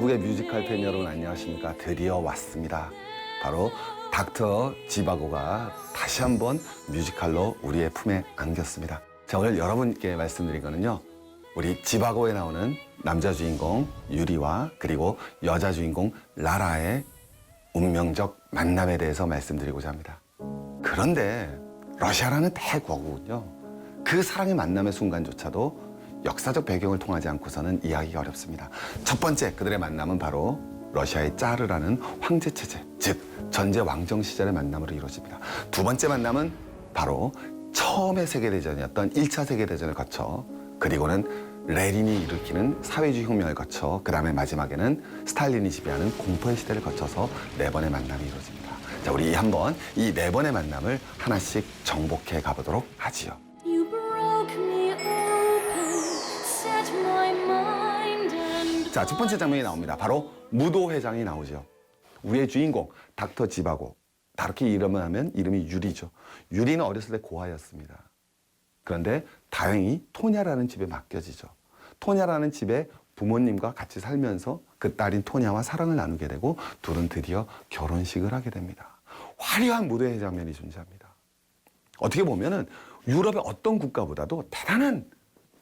전국의 뮤지컬 팬 여러분 안녕하십니까. 드디어 왔습니다. 바로 닥터 지바고가 다시 한번 뮤지컬로 우리의 품에 안겼습니다. 자, 오늘 여러분께 말씀드린 거는요, 우리 지바고에 나오는 남자 주인공 유리와 그리고 여자 주인공 라라의 운명적 만남에 대해서 말씀드리고자 합니다. 그런데 러시아라는 대국은요, 그 사랑의 만남의 순간조차도 역사적 배경을 통하지 않고서는 이해하기가 어렵습니다. 첫 번째 그들의 만남은 바로 러시아의 짜르라는 황제 체제, 즉 전제 왕정 시절의 만남으로 이루어집니다. 두 번째 만남은 바로 처음의 세계대전이었던 1차 세계대전을 거쳐, 그리고는 레닌이 일으키는 사회주의 혁명을 거쳐, 그 다음에 마지막에는 스탈린이 지배하는 공포의 시대를 거쳐서 네 번의 만남이 이루어집니다. 자, 우리 한번 이 네 번의 만남을 하나씩 정복해 가보도록 하지요. 자, 첫 번째 장면이 나옵니다. 바로 무도회장이 나오죠. 우리의 주인공 닥터 지바고, 다르게 이름을 하면 이름이 유리죠. 유리는 어렸을 때 고아였습니다. 그런데 다행히 토냐라는 집에 맡겨지죠. 토냐라는 집에 부모님과 같이 살면서 그 딸인 토냐와 사랑을 나누게 되고, 둘은 드디어 결혼식을 하게 됩니다. 화려한 무도회 장면이 존재합니다. 어떻게 보면은 유럽의 어떤 국가보다도 대단한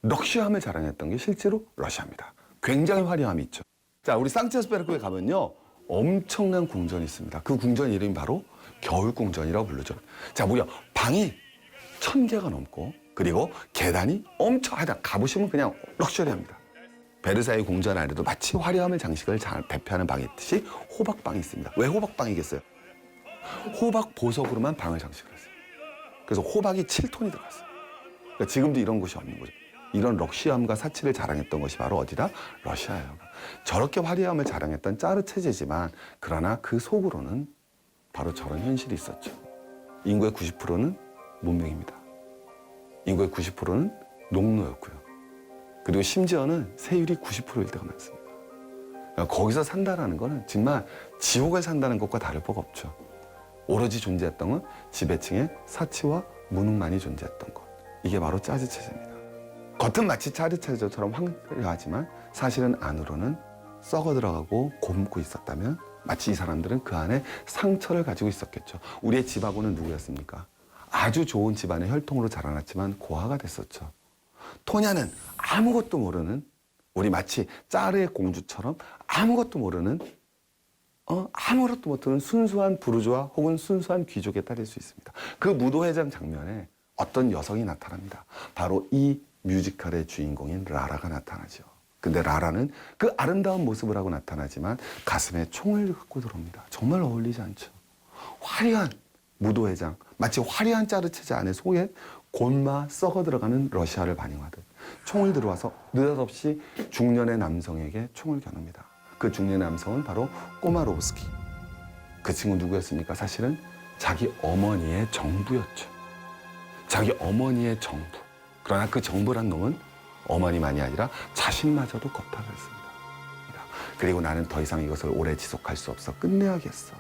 럭셔함을 자랑했던 게 실제로 러시아입니다. 굉장히 화려함이 있죠. 자, 우리 상트페테르부르크에 가면요, 엄청난 궁전이 있습니다. 그 궁전 이름이 바로 겨울궁전이라고 부르죠. 자, 무려 방이 1000개가 넘고, 그리고 계단이 엄청 하다 가보시면 그냥 럭셔리합니다. 베르사유 궁전 안에도 마치 화려함의 장식을 잘 대표하는 방이 있듯이 호박방이 있습니다. 왜 호박방이겠어요? 호박 보석으로만 방을 장식을 했어요. 그래서 호박이 7톤이 들어갔어요. 그러니까 지금도 이런 곳이 없는 거죠. 이런 럭시함과 사치를 자랑했던 것이 바로 어디다? 러시아예요. 저렇게 화려함을 자랑했던 짜르 체제지만, 그러나 그 속으로는 바로 저런 현실이 있었죠. 인구의 90%는 문명입니다. 인구의 90%는 농노였고요. 그리고 심지어는 세율이 90%일 때가 많습니다. 그러니까 거기서 산다라는 거는 정말 지옥을 산다는 것과 다를 바가 없죠. 오로지 존재했던 건 지배층의 사치와 무능만이 존재했던 것. 이게 바로 짜르 체제입니다. 겉은 마치 짜르 체제처럼 화려하지만 사실은 안으로는 썩어 들어가고 곪고 있었다면, 마치 이 사람들은 그 안에 상처를 가지고 있었겠죠. 우리의 지바고는 누구였습니까? 아주 좋은 집안의 혈통으로 자라났지만 고아가 됐었죠. 토냐는 아무것도 모르는, 우리 마치 짜르의 공주처럼 아무것도 모르는, 아무것도 못하는 순수한 부르주아 혹은 순수한 귀족의 딸일 수 있습니다. 그 무도회장 장면에 어떤 여성이 나타납니다. 바로 이 뮤지컬의 주인공인 라라가 나타나죠. 근데 라라는 그 아름다운 모습을 하고 나타나지만 가슴에 총을 갖고 들어옵니다. 정말 어울리지 않죠. 화려한 무도회장, 마치 화려한 짜르 체제 안에 속에 곪마 썩어 들어가는 러시아를 반영하듯 총을 들어와서 느닷없이 중년의 남성에게 총을 겨눕니다. 그 중년의 남성은 바로 꼬마로브스키. 그 친구 누구였습니까? 사실은 자기 어머니의 정부였죠. 자기 어머니의 정부. 그러나 그 정부란 놈은 어머니만이 아니라 자신마저도 겁탈을 했습니다. 그리고 나는 더 이상 이것을 오래 지속할 수 없어. 끝내야겠어.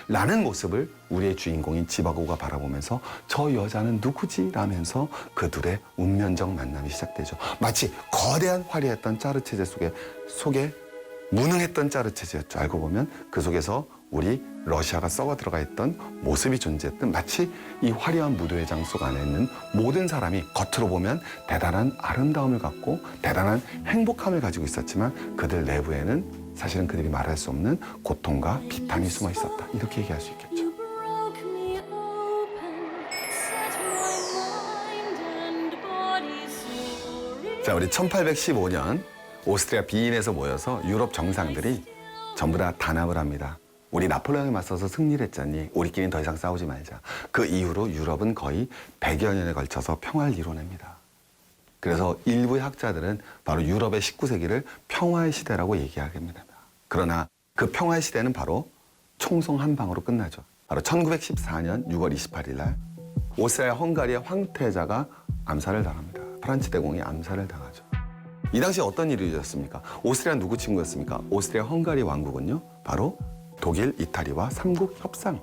라는 모습을 우리의 주인공인 지바고가 바라보면서 저 여자는 누구지? 라면서 그 둘의 운명적 만남이 시작되죠. 마치 거대한 화려했던 짜르 체제 속에 무능했던 짜르 체제였죠. 알고 보면 그 속에서 우리 러시아가 썩어 들어가 있던 모습이 존재했던, 마치 이 화려한 무도회장 속 안에 있는 모든 사람이 겉으로 보면 대단한 아름다움을 갖고 대단한 행복함을 가지고 있었지만, 그들 내부에는 사실은 그들이 말할 수 없는 고통과 비탄이 숨어 있었다. 이렇게 얘기할 수 있겠죠. 자, 우리 1815년 오스트리아 비엔에서 모여서 유럽 정상들이 전부 다 단합을 합니다. 우리 나폴레옹에 맞서서 승리를 했잖니. 우리끼리는 더 이상 싸우지 말자. 그 이후로 유럽은 거의 100여 년에 걸쳐서 평화를 이뤄냅니다. 그래서 일부의 학자들은 바로 유럽의 19세기를 평화의 시대라고 얘기하게 됩니다. 그러나 그 평화의 시대는 바로 총성 한 방으로 끝나죠. 바로 1914년 6월 28일 날 오스트리아 헝가리의 황태자가 암살을 당합니다. 프란츠 대공이 암살을 당하죠. 이 당시 어떤 일이 일어났습니까? 오스트리아 누구 친구였습니까? 오스트리아 헝가리 왕국은요, 바로 독일, 이탈리아와 삼국 협상,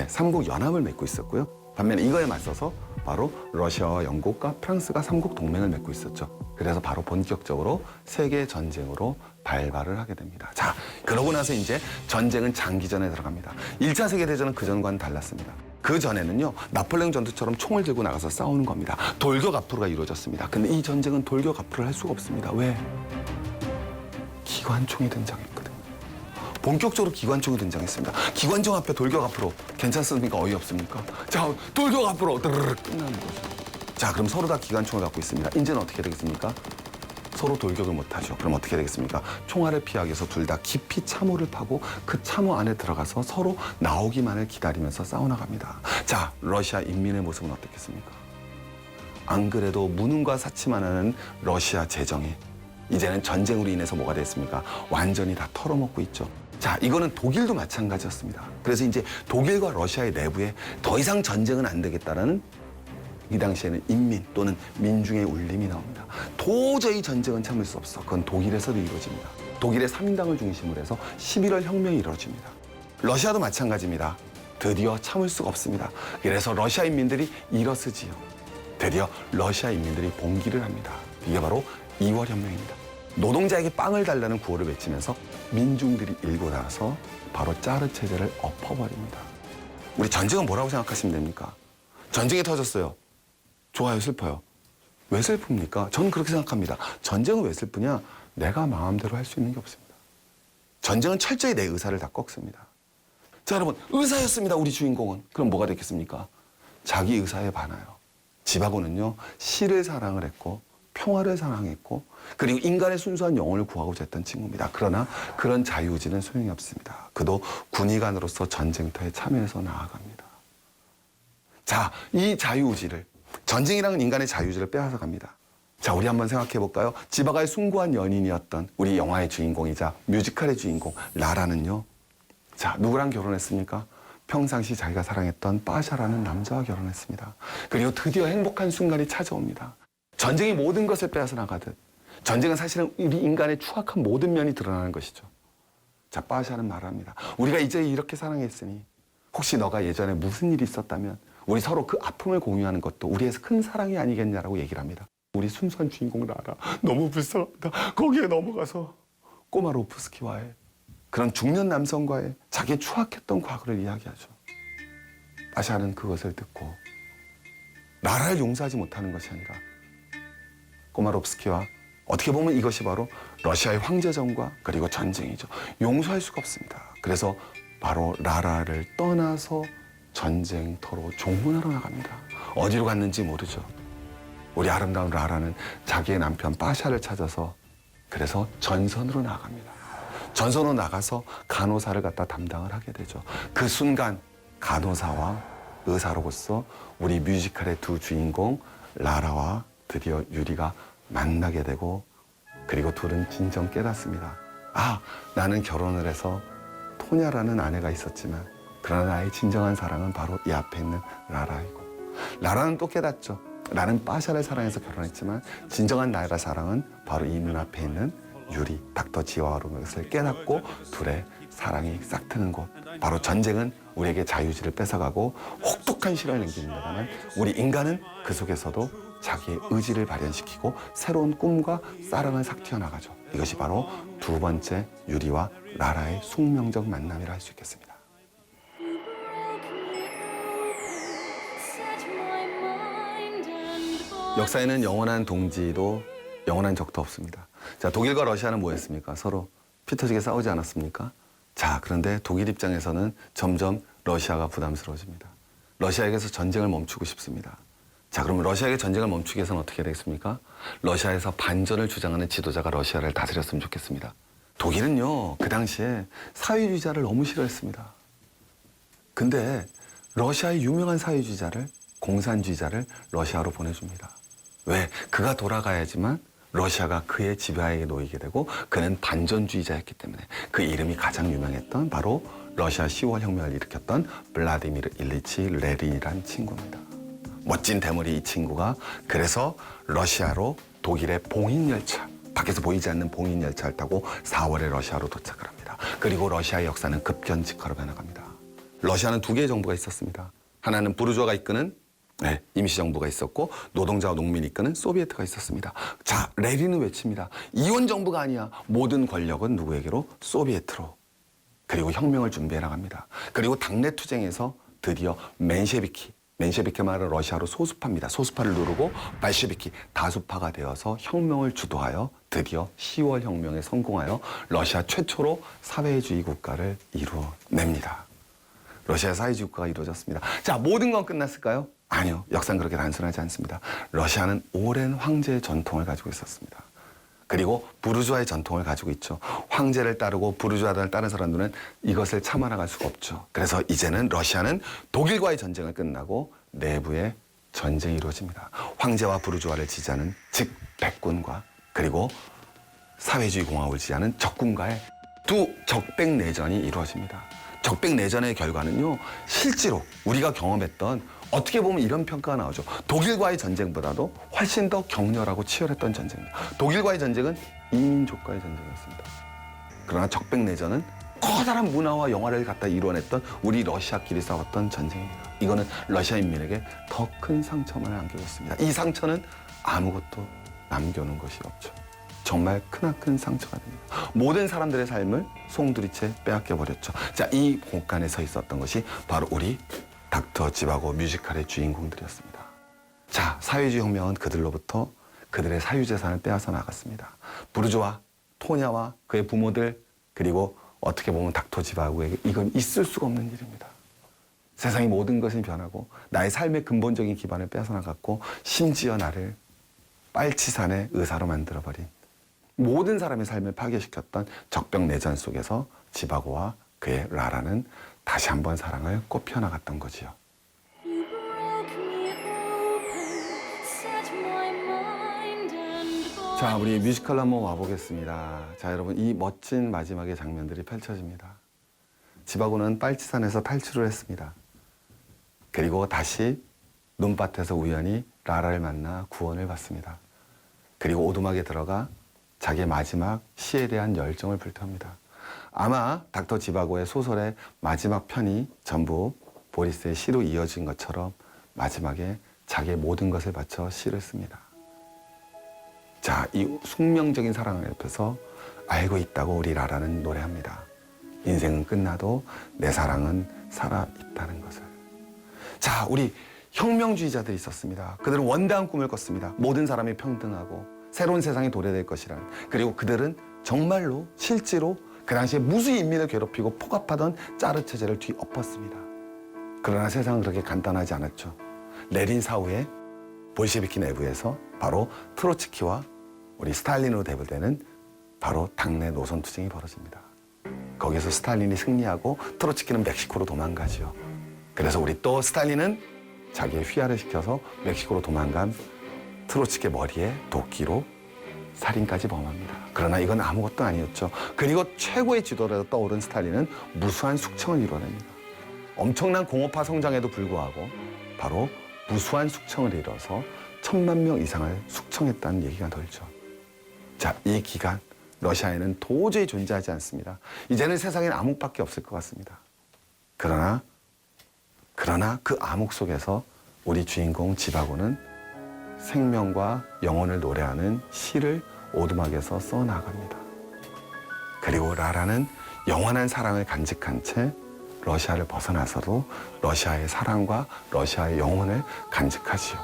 삼국 연합을 맺고 있었고요. 반면에 이거에 맞서서 바로 러시아와 영국과 프랑스가 삼국 동맹을 맺고 있었죠. 그래서 바로 본격적으로 세계 전쟁으로 발발을 하게 됩니다. 자, 그러고 나서 이제 전쟁은 장기전에 들어갑니다. 1차 세계대전은 그전과는 달랐습니다. 그 전에는요, 나폴레옹 전투처럼 총을 들고 나가서 싸우는 겁니다. 돌격앞으로가 이루어졌습니다. 근데 이 전쟁은 돌격앞으로를 할 수가 없습니다. 왜? 기관총이 등장했거든요. 본격적으로 기관총이 등장했습니다. 기관총 앞에 돌격 앞으로 괜찮습니까? 어이없습니까? 자, 돌격 앞으로 드르륵 끝나는 거죠. 자, 그럼 서로 다 기관총을 갖고 있습니다. 이제는 어떻게 되겠습니까? 서로 돌격을 못하죠. 그럼 어떻게 되겠습니까? 총알을 피하기 위해서 둘 다 깊이 참호를 파고 그 참호 안에 들어가서 서로 나오기만을 기다리면서 싸워나갑니다. 자, 러시아 인민의 모습은 어떻겠습니까? 안 그래도 무능과 사치만 하는 러시아 재정이 이제는 전쟁으로 인해서 뭐가 됐습니까? 완전히 다 털어먹고 있죠. 자, 이거는 독일도 마찬가지였습니다. 그래서 이제 독일과 러시아의 내부에 더 이상 전쟁은 안 되겠다라는 이 당시에는 인민 또는 민중의 울림이 나옵니다. 도저히 전쟁은 참을 수 없어. 그건 독일에서도 이루어집니다. 독일의 3인당을 중심으로 해서 11월 혁명이 이루어집니다. 러시아도 마찬가지입니다. 드디어 참을 수가 없습니다. 그래서 러시아 인민들이 일어서지요. 드디어 러시아 인민들이 봉기를 합니다. 이게 바로 2월 혁명입니다. 노동자에게 빵을 달라는 구호를 외치면서 민중들이 일고 나서 바로 짜르 체제를 엎어버립니다. 우리 전쟁은 뭐라고 생각하시면 됩니까? 전쟁이 터졌어요. 좋아요, 슬퍼요. 왜 슬픕니까? 저는 그렇게 생각합니다. 전쟁은 왜 슬프냐? 내가 마음대로 할 수 있는 게 없습니다. 전쟁은 철저히 내 의사를 다 꺾습니다. 자, 여러분, 의사였습니다, 우리 주인공은. 그럼 뭐가 됐겠습니까? 자기 의사에 반하여. 지바고는요, 시를 사랑을 했고 평화를 사랑했고 그리고 인간의 순수한 영혼을 구하고자 했던 친구입니다. 그러나 그런 자유의지는 소용이 없습니다. 그도 군의관으로서 전쟁터에 참여해서 나아갑니다. 자, 이 자유의지를, 전쟁이라는 인간의 자유의지를 빼앗아 갑니다. 자, 우리 한번 생각해 볼까요? 지바가의 숭고한 연인이었던 우리 영화의 주인공이자 뮤지컬의 주인공 라라는요, 자, 누구랑 결혼했습니까? 평상시 자기가 사랑했던 빠샤라는 남자와 결혼했습니다. 그리고 드디어 행복한 순간이 찾아옵니다. 전쟁이 모든 것을 빼앗아 나가듯 전쟁은 사실은 우리 인간의 추악한 모든 면이 드러나는 것이죠. 자, 빠샤는 말합니다. 우리가 이제 이렇게 사랑했으니 혹시 너가 예전에 무슨 일이 있었다면 우리 서로 그 아픔을 공유하는 것도 우리에서 큰 사랑이 아니겠냐라고 얘기를 합니다. 우리 순수한 주인공 라라, 너무 불쌍하다. 거기에 넘어가서 꼬마 로프스키와의 그런 중년 남성과의 자기의 추악했던 과거를 이야기하죠. 빠샤는 그것을 듣고 라라를 용서하지 못하는 것이 아니라 꼬마롭스키와 어떻게 보면 이것이 바로 러시아의 황제정과 그리고 전쟁이죠. 용서할 수가 없습니다. 그래서 바로 라라를 떠나서 전쟁터로 종군하러 나갑니다. 어디로 갔는지 모르죠. 우리 아름다운 라라는 자기의 남편 빠샤를 찾아서 그래서 전선으로 나갑니다. 전선으로 나가서 간호사를 갖다 담당을 하게 되죠. 그 순간 간호사와 의사로서 우리 뮤지컬의 두 주인공 라라와 드디어 유리가 만나게 되고 그리고 둘은 진정 깨닫습니다. 아, 나는 결혼을 해서 토냐라는 아내가 있었지만 그러나 나의 진정한 사랑은 바로 이 앞에 있는 라라이고 라라는 또 깨닫죠. 나는 빠샤를 사랑해서 결혼했지만 진정한 나의 사랑은 바로 이 눈앞에 있는 유리, 닥터 지와로 것을 깨닫고 둘의 사랑이 싹트는 곳. 바로 전쟁은 우리에게 자유의지를 뺏어가고 혹독한 시련을 남깁니다만 우리 인간은 그 속에서도 자기의 의지를 발현시키고 새로운 꿈과 사랑을 싹 튀어나가죠. 이것이 바로 두 번째 유리와 라라의 숙명적 만남이라 할 수 있겠습니다. 역사에는 영원한 동지도 영원한 적도 없습니다. 자, 독일과 러시아는 뭐였습니까? 서로 피 터지게 싸우지 않았습니까? 자, 그런데 독일 입장에서는 점점 러시아가 부담스러워집니다. 러시아에게서 전쟁을 멈추고 싶습니다. 자, 그럼 러시아에게 전쟁을 멈추기 위해서는 어떻게 되겠습니까? 러시아에서 반전을 주장하는 지도자가 러시아를 다스렸으면 좋겠습니다. 독일은요, 그 당시에 사회주의자를 너무 싫어했습니다. 근데 러시아의 유명한 사회주의자를, 공산주의자를 러시아로 보내줍니다. 왜? 그가 돌아가야지만 러시아가 그의 지배하에 놓이게 되고 그는 반전주의자였기 때문에 그 이름이 가장 유명했던 바로 러시아 10월 혁명을 일으켰던 블라디미르 일리치 레닌이라는 친구입니다. 멋진 대머리 이 친구가 그래서 러시아로 독일의 봉인열차, 밖에서 보이지 않는 봉인열차를 타고 4월에 러시아로 도착을 합니다. 그리고 러시아의 역사는 급견직하로 변해갑니다. 러시아는 두 개의 정부가 있었습니다. 하나는 부르주아가 이끄는 네, 임시정부가 있었고 노동자와 농민이 이끄는 소비에트가 있었습니다. 자, 레닌은 외칩니다. 이혼 정부가 아니야. 모든 권력은 누구에게로? 소비에트로. 그리고 혁명을 준비해 나갑니다. 그리고 당내 투쟁에서 드디어 맨셰비키 말은 러시아로 소수파입니다. 소수파를 누르고 발셰비키 다수파가 되어서 혁명을 주도하여 드디어 10월 혁명에 성공하여 러시아 최초로 사회주의 국가를 이루어냅니다. 러시아 사회주의 국가가 이루어졌습니다. 자, 모든 건 끝났을까요? 아니요. 역사는 그렇게 단순하지 않습니다. 러시아는 오랜 황제의 전통을 가지고 있었습니다. 그리고 부르주아의 전통을 가지고 있죠. 황제를 따르고 부르주아를 따른 사람들은 이것을 참아나갈 수가 없죠. 그래서 이제는 러시아는 독일과의 전쟁을 끝나고 내부의 전쟁이 이루어집니다. 황제와 부르주아를 지지하는 즉 백군과 그리고 사회주의 공화국을 지지하는 적군과의 두 적백 내전이 이루어집니다. 적백 내전의 결과는요, 실제로 우리가 경험했던 어떻게 보면 이런 평가가 나오죠. 독일과의 전쟁보다도 훨씬 더 격렬하고 치열했던 전쟁입니다. 독일과의 전쟁은 이민족과의 전쟁이었습니다. 그러나 적백 내전은 커다란 문화와 영화를 갖다 이루어냈던 우리 러시아끼리 싸웠던 전쟁입니다. 이거는 러시아 인민에게 더 큰 상처만 안겨줬습니다. 이 상처는 아무것도 남겨놓은 것이 없죠. 정말 크나큰 상처가 됩니다. 모든 사람들의 삶을 송두리째 빼앗겨버렸죠. 자, 이 공간에 서 있었던 것이 바로 우리 닥터 지바고 뮤지컬의 주인공들이었습니다. 자, 사회주의 혁명은 그들로부터 그들의 사유재산을 빼앗아 나갔습니다. 부르주아, 토냐와 그의 부모들, 그리고 어떻게 보면 닥터 지바고에게 이건 있을 수가 없는 일입니다. 세상의 모든 것이 변하고 나의 삶의 근본적인 기반을 빼앗아 나갔고 심지어 나를 빨치산의 의사로 만들어버린 모든 사람의 삶을 파괴시켰던 적벽 내전 속에서 지바고와 그의 라라는 다시 한번 사랑을 꽃피워나갔던 거지요. 자, 우리 뮤지컬로 한번 와보겠습니다. 자, 여러분, 이 멋진 마지막의 장면들이 펼쳐집니다. 지바고는 빨치산에서 탈출을 했습니다. 그리고 다시 눈밭에서 우연히 라라를 만나 구원을 받습니다. 그리고 오두막에 들어가 자기의 마지막 시에 대한 열정을 불태웁니다. 아마 닥터 지바고의 소설의 마지막 편이 전부 보리스의 시로 이어진 것처럼 마지막에 자기의 모든 것을 바쳐 시를 씁니다. 자, 이 숙명적인 사랑을 옆에서 알고 있다고 우리 라라는 노래합니다. 인생은 끝나도 내 사랑은 살아있다는 것을. 자, 우리 혁명주의자들이 있었습니다. 그들은 원대한 꿈을 꿨습니다. 모든 사람이 평등하고 새로운 세상이 도래될 것이라는. 그리고 그들은 정말로 실제로 그 당시에 무수히 인민을 괴롭히고 폭압하던 짜르 체제를 뒤엎었습니다. 그러나 세상은 그렇게 간단하지 않았죠. 레닌 사후에 볼셰비키 내부에서 바로 트로츠키와 우리 스탈린으로 대표되는 바로 당내 노선 투쟁이 벌어집니다. 거기서 스탈린이 승리하고 트로츠키는 멕시코로 도망가죠. 그래서 우리 또 스탈린은 자기의 휘하를 시켜서 멕시코로 도망간 트로츠키의 머리에 도끼로 살인까지 범합니다. 그러나 이건 아무것도 아니었죠. 그리고 최고의 지도자로 떠오른 스탈린은 무수한 숙청을 이뤄냅니다. 엄청난 공업화 성장에도 불구하고 바로 무수한 숙청을 이뤄서 1000만 명 이상을 숙청했다는 얘기가 돌죠. 자, 이 기간 러시아에는 도저히 존재하지 않습니다. 이제는 세상엔 암흑밖에 없을 것 같습니다. 그러나 그 암흑 속에서 우리 주인공 지바고는 생명과 영혼을 노래하는 시를 오두막에서 써나갑니다. 그리고 라라는 영원한 사랑을 간직한 채 러시아를 벗어나서도 러시아의 사랑과 러시아의 영혼을 간직하지요.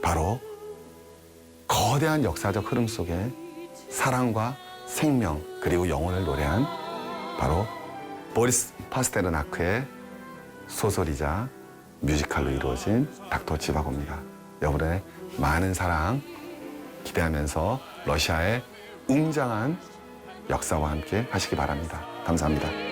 바로 거대한 역사적 흐름 속에 사랑과 생명 그리고 영혼을 노래한 바로 보리스 파스테르나크의 소설이자 뮤지컬로 이루어진 닥터 지바고입니다. 여러분의 많은 사랑 기대하면서 러시아의 웅장한 역사와 함께 하시기 바랍니다. 감사합니다.